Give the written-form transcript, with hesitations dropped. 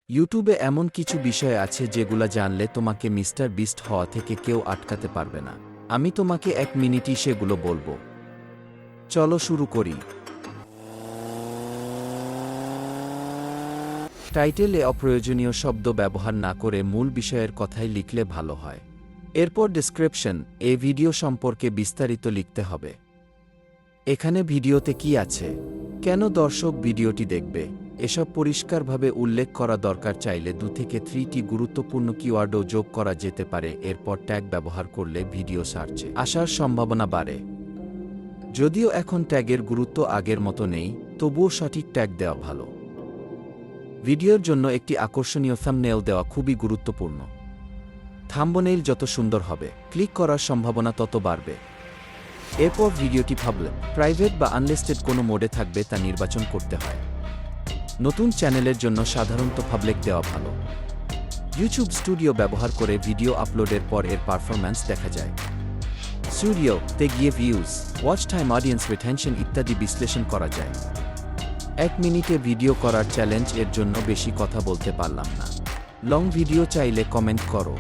ইউটিউবে এমন কিছু বিষয় আছে যেগুলা জানলে তোমাকে মিস্টার বিস্ট হওয়া থেকে কেউ আটকাতে পারবে না। আমি তোমাকে 1 মিনিটই সেগুলো বলবো। চলো শুরু করি। টাইটেলে অপ্রয়োজনীয় শব্দ ব্যবহার না করে মূল বিষয়ের কথাই লিখলে ভালো হয়। এরপর ডেসক্রিপশন, এই ভিডিও সম্পর্কে বিস্তারিত লিখতে হবে। এখানে ভিডিওতে কি আছে, কেন দর্শক ভিডিওটি দেখবে, এসব পরিষ্কারভাবে উল্লেখ করা দরকার। চাইলে 2 থেকে 3টি গুরুত্বপূর্ণ কিওয়ার্ডও যোগ করা যেতে পারে। এরপর ট্যাগ ব্যবহার করলে ভিডিও সার্চে আসার সম্ভাবনা বাড়ে। যদিও এখন ট্যাগের গুরুত্ব আগের মতো নেই, তবুও সঠিক ট্যাগ দেওয়া ভালো। ভিডিওর জন্য একটি আকর্ষণীয় থাম্বনেইল দেওয়া খুবই গুরুত্বপূর্ণ। থাম্বনেইল যত সুন্দর হবে, ক্লিক করার সম্ভাবনা তত বাড়বে। এরপর ভিডিওটি প্রাইভেট বা আনলিস্টেড কোনো মোডে থাকবে তা নির্বাচন করতে হয়। নতুন চ্যানেলের জন্য সাধারণত পাবলিক দেওয়া ভালো। ইউটিউব স্টুডিও ব্যবহার করে ভিডিও আপলোডের পর এর পারফরম্যান্স দেখা যায়। স্টুডিওতে গিয়ে views, watch time, audience retention ইত্যাদি বিশ্লেষণ করা যায়। 1 মিনিটে ভিডিও করার চ্যালেঞ্জ, এর জন্য বেশি কথা বলতে পারলাম না। লং ভিডিও চাইলে কমেন্ট করো।